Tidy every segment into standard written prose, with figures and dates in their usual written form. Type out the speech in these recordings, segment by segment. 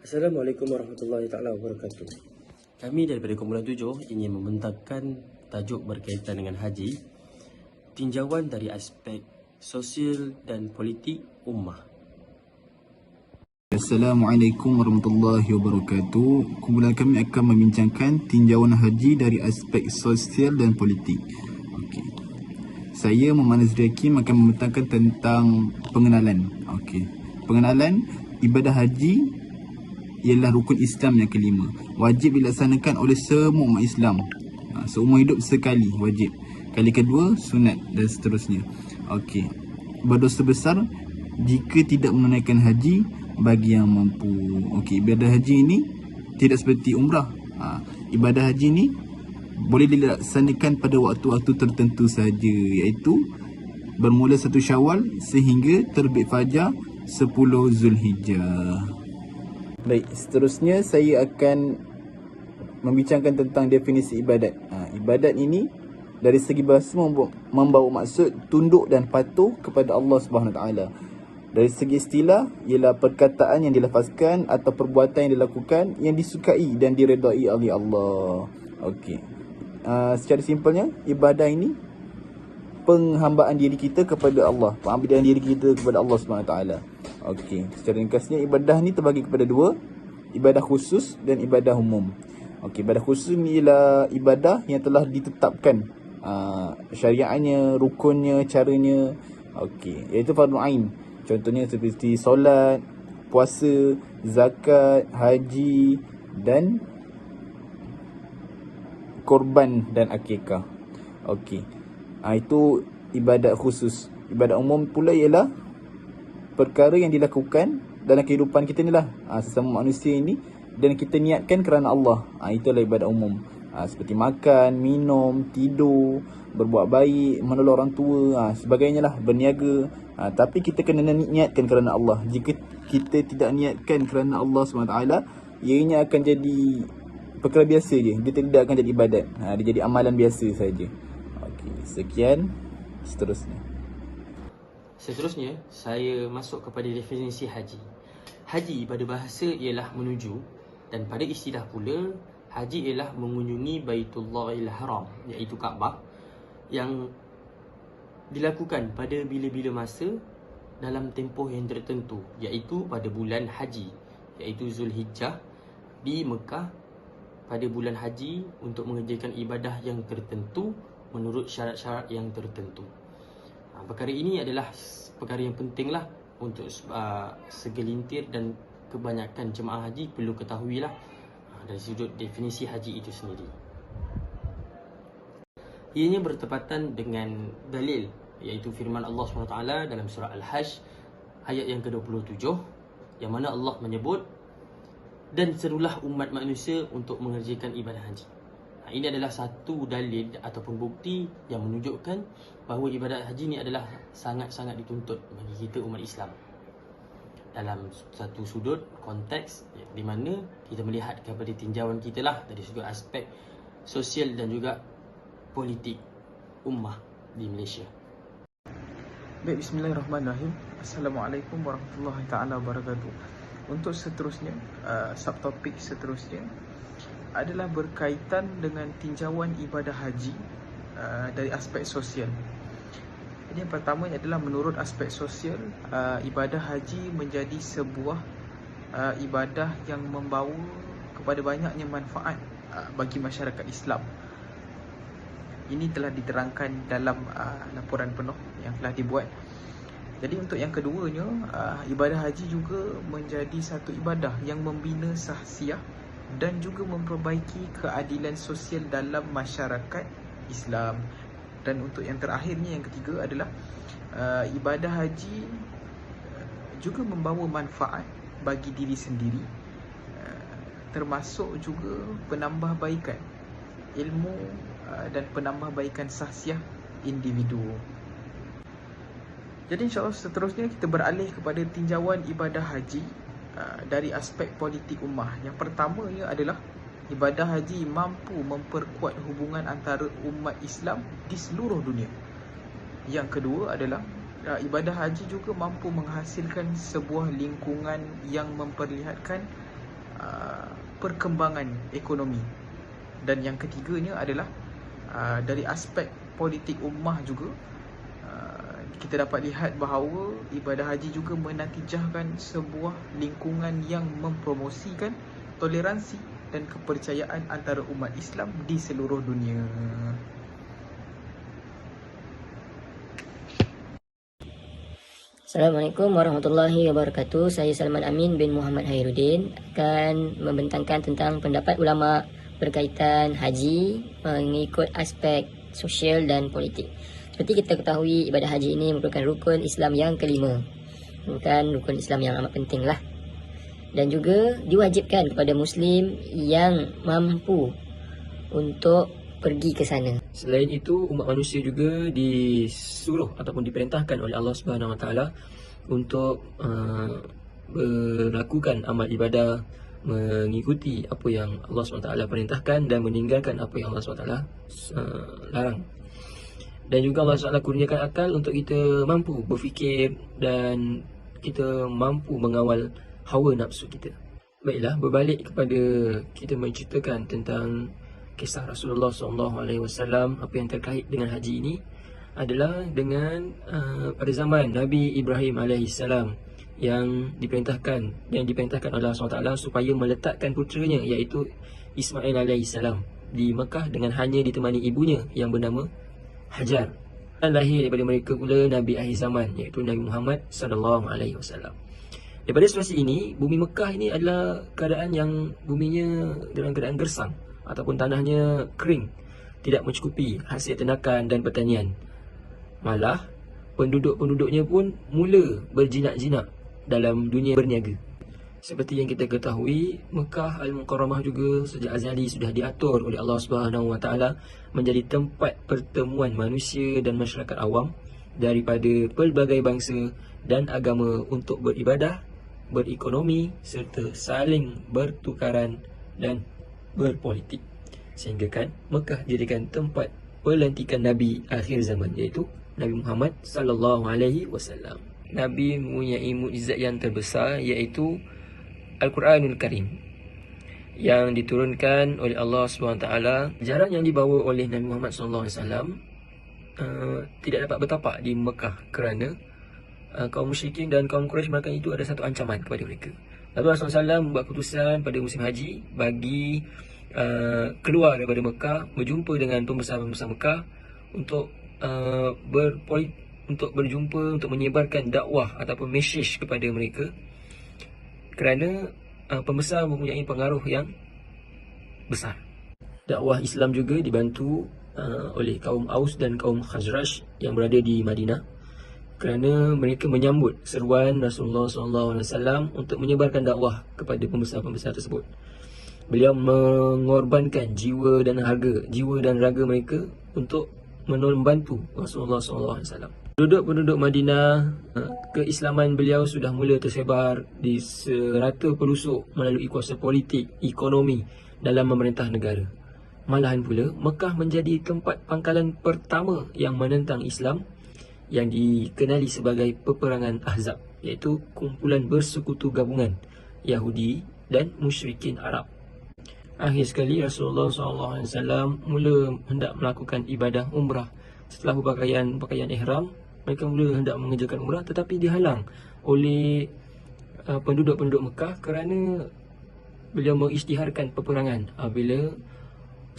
Assalamualaikum warahmatullahi taala wabarakatuh. Kami daripada Kumpulan 7 ingin membentangkan tajuk berkaitan dengan haji, tinjauan dari aspek sosial dan politik ummah. Assalamualaikum warahmatullahi wabarakatuh. Kumpulan kami akan membincangkan tinjauan haji dari aspek sosial dan politik. Okey. Saya Muhammad Nazri Hakim akan membentangkan tentang pengenalan. Okey. Pengenalan ibadah haji ialah rukun Islam yang kelima. Wajib dilaksanakan oleh semua umat Islam. Seumur hidup sekali wajib. Kali kedua sunat dan seterusnya. Okey. Berdosa besar jika tidak menunaikan haji bagi yang mampu. Okey, ibadah haji ini tidak seperti umrah. Ibadah haji ini boleh dilaksanakan pada waktu-waktu tertentu sahaja, iaitu bermula 1 Syawal sehingga terbit fajar 10 Zulhijjah. Baik, seterusnya saya akan membincangkan tentang definisi ibadat. Ibadat ini dari segi bahasa membawa maksud tunduk dan patuh kepada Allah Subhanahu Wa Taala. Dari segi istilah ialah perkataan yang dilafazkan atau perbuatan yang dilakukan yang disukai dan diredai oleh Allah. Okey. Secara simpelnya, ibadah ini penghambaan diri kita kepada Allah, penghambaan diri kita kepada Allah Subhanahu Taala. Okey, secara ringkasnya ibadah ni terbagi kepada dua, ibadah khusus dan ibadah umum. Okey, ibadah khusus ni ialah ibadah yang telah ditetapkan syariatnya, rukunnya, caranya. Okey, iaitu fardu ain. Contohnya seperti solat, puasa, zakat, haji dan korban dan akikah. Okey. Itu ibadat khusus. Ibadat umum pula ialah perkara yang dilakukan dalam kehidupan kita ni lah, sesama manusia ini, dan kita niatkan kerana Allah. Itulah ibadat umum. Seperti makan, minum, tidur, berbuat baik, menolong orang tua, sebagainya lah, berniaga. Tapi kita kena niatkan kerana Allah. Jika kita tidak niatkan kerana Allah SWT, ianya akan jadi perkara biasa je. Dia tidak akan jadi ibadat. Dia jadi amalan biasa saja. Okey, sekian. Seterusnya, saya masuk kepada definisi haji. Haji pada bahasa ialah menuju, dan pada istilah pula, haji ialah mengunjungi Baitullahil Haram, iaitu Kaabah, yang dilakukan pada bila-bila masa dalam tempoh yang tertentu, iaitu pada bulan haji, iaitu Zulhijjah, di Mekah pada bulan haji untuk mengerjakan ibadah yang tertentu menurut syarat-syarat yang tertentu. Perkara ini adalah perkara yang pentinglah untuk segelintir dan kebanyakan jemaah haji perlu ketahuilah dari sudut definisi haji itu sendiri. Ianya bertepatan dengan dalil, iaitu firman Allah SWT dalam surah Al-Hajj ayat yang ke-27, yang mana Allah menyebut, dan serulah umat manusia untuk mengerjakan ibadah haji. Ini adalah satu dalil ataupun bukti yang menunjukkan bahawa ibadat haji ini adalah sangat-sangat dituntut bagi kita umat Islam. Dalam satu sudut konteks di mana kita melihat kepada tinjauan kita lah dari sudut aspek sosial dan juga politik ummah di Malaysia. Baik, bismillahirrahmanirrahim. Assalamualaikum warahmatullahi taala wabarakatuh. Untuk seterusnya, subtopik seterusnya adalah berkaitan dengan tinjauan ibadah haji dari aspek sosial. Jadi yang pertama adalah menurut aspek sosial, ibadah haji menjadi sebuah ibadah yang membawa kepada banyaknya manfaat bagi masyarakat Islam. Ini telah diterangkan dalam laporan penuh yang telah dibuat. Jadi untuk yang keduanya, ibadah haji juga menjadi satu ibadah yang membina sahsiah dan juga memperbaiki keadilan sosial dalam masyarakat Islam. Dan untuk yang terakhirnya, yang ketiga adalah ibadah haji juga membawa manfaat bagi diri sendiri, termasuk juga penambahbaikan ilmu dan penambahbaikan sahsiah individu. Jadi insyaAllah seterusnya kita beralih kepada tinjauan ibadah haji dari aspek politik ummah. Yang pertamanya adalah ibadah haji mampu memperkuat hubungan antara umat Islam di seluruh dunia. Yang kedua adalah ibadah haji juga mampu menghasilkan sebuah lingkungan yang memperlihatkan perkembangan ekonomi. Dan yang ketiganya adalah dari aspek politik ummah juga, kita dapat lihat bahawa ibadah haji juga menatijahkan sebuah lingkungan yang mempromosikan toleransi dan kepercayaan antara umat Islam di seluruh dunia. Assalamualaikum warahmatullahi wabarakatuh. Saya Salman Amin bin Muhammad Hairuddin akan membentangkan tentang pendapat ulama berkaitan haji mengikut aspek sosial dan politik. Seperti kita ketahui, ibadah haji ini merupakan rukun Islam yang kelima. Bukan rukun Islam yang amat penting lah. Dan juga diwajibkan kepada Muslim yang mampu untuk pergi ke sana. Selain itu, umat manusia juga disuruh ataupun diperintahkan oleh Allah Subhanahu Wa Taala untuk melakukan amal ibadah, mengikuti apa yang Allah SWT perintahkan dan meninggalkan apa yang Allah SWT larang. Dan juga Allah SWT kurniakan akal untuk kita mampu berfikir dan kita mampu mengawal hawa nafsu kita. Baiklah, berbalik kepada kita menceritakan tentang kisah Rasulullah SAW, apa yang terkait dengan haji ini adalah dengan pada zaman Nabi Ibrahim AS yang diperintahkan oleh Allah SWT supaya meletakkan puteranya iaitu Ismail AS di Mekah dengan hanya ditemani ibunya yang bernama Hajar. Dan lahir daripada mereka pula Nabi akhir zaman iaitu Nabi Muhammad SAW. Daripada situasi ini, bumi Mekah ini adalah keadaan yang buminya dalam keadaan gersang ataupun tanahnya kering, tidak mencukupi hasil ternakan dan pertanian. Malah penduduk-penduduknya pun mula berjinak-jinak dalam dunia berniaga. Seperti yang kita ketahui, Mekah Al-Mukarramah juga sejak azali sudah diatur oleh Allah Subhanahu Wa Taala menjadi tempat pertemuan manusia dan masyarakat awam daripada pelbagai bangsa dan agama untuk beribadah, berekonomi serta saling bertukaran dan berpolitik. Sehingga kan Mekah jadikan tempat pelantikan Nabi akhir zaman iaitu Nabi Muhammad SAW. Nabi mempunyai mukjizat yang terbesar iaitu Al-Quranul Karim yang diturunkan oleh Allah SWT. Ajaran yang dibawa oleh Nabi Muhammad SAW tidak dapat bertapak di Mekah kerana kaum musyrikin dan kaum Quraisy merakan itu ada satu ancaman kepada mereka. Lalu Rasulullah SAW membuat keputusan pada musim haji bagi keluar daripada Mekah, berjumpa dengan pembesar-pembesar Mekah untuk berjumpa, untuk menyebarkan dakwah ataupun mesej kepada mereka, kerana pembesar mempunyai pengaruh yang besar. Dakwah Islam juga dibantu oleh kaum Aus dan kaum Khazraj yang berada di Madinah, kerana mereka menyambut seruan Rasulullah SAW untuk menyebarkan dakwah kepada pembesar-pembesar tersebut. Beliau mengorbankan jiwa dan raga mereka untuk membantu Rasulullah SAW. Penduduk Madinah, keislaman beliau sudah mula tersebar di serata pelosok melalui kuasa politik, ekonomi dalam memerintah negara. Malahan pula, Mekah menjadi tempat pangkalan pertama yang menentang Islam yang dikenali sebagai peperangan Ahzab, iaitu kumpulan bersekutu gabungan Yahudi dan musyrikin Arab. Akhir sekali Rasulullah SAW mula hendak melakukan ibadah umrah. Setelah berpakaian ihram, mereka mula hendak mengerjakan umrah tetapi dihalang oleh penduduk-penduduk Mekah kerana beliau mengisytiharkan peperangan. Bila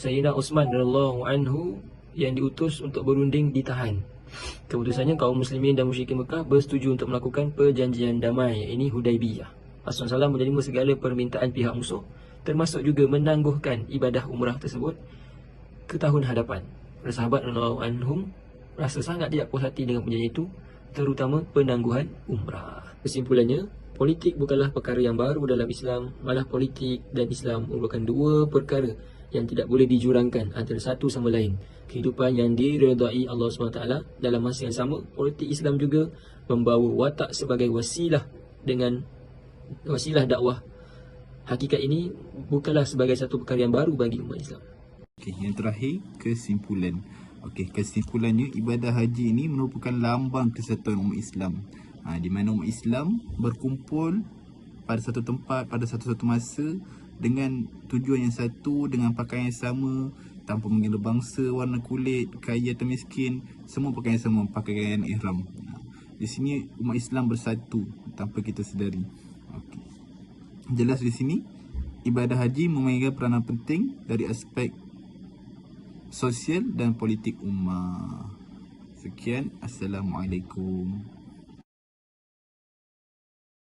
Sayyidina Uthman radhiyallahu anhu yang diutus untuk berunding ditahan. Keputusannya kaum muslimin dan musyrikin Mekah bersetuju untuk melakukan perjanjian damai, ini Hudaibiyah. Rasulullah SAW menerima segala permintaan pihak musuh, termasuk juga menangguhkan ibadah umrah tersebut ke tahun hadapan. Para sahabat radhiyallahu anhum rasa sangat tidak puas hati dengan perjanjian itu, terutama penangguhan umrah. Kesimpulannya, politik bukanlah perkara yang baru dalam Islam, malah politik dan Islam merupakan dua perkara yang tidak boleh dijurangkan antara satu sama lain. Kehidupan yang diredai Allah SWT. Dalam masa yang sama, politik Islam juga membawa watak sebagai wasilah dakwah. Hakikat ini bukanlah sebagai satu perkara yang baru bagi umat Islam. Okey, yang terakhir, kesimpulan. Okey, kesimpulannya, ibadah haji ini merupakan lambang kesatuan umat Islam. Di mana umat Islam berkumpul pada satu tempat pada satu masa dengan tujuan yang satu, dengan pakaian yang sama, tanpa mengira bangsa, warna kulit, kaya atau miskin, semua pakaian sama, pakaian ihram. Di sini umat Islam bersatu tanpa kita sedari. Okey. Jelas di sini ibadah haji memainkan peranan penting dari aspek sosial dan politik ummah. Sekian, Assalamualaikum.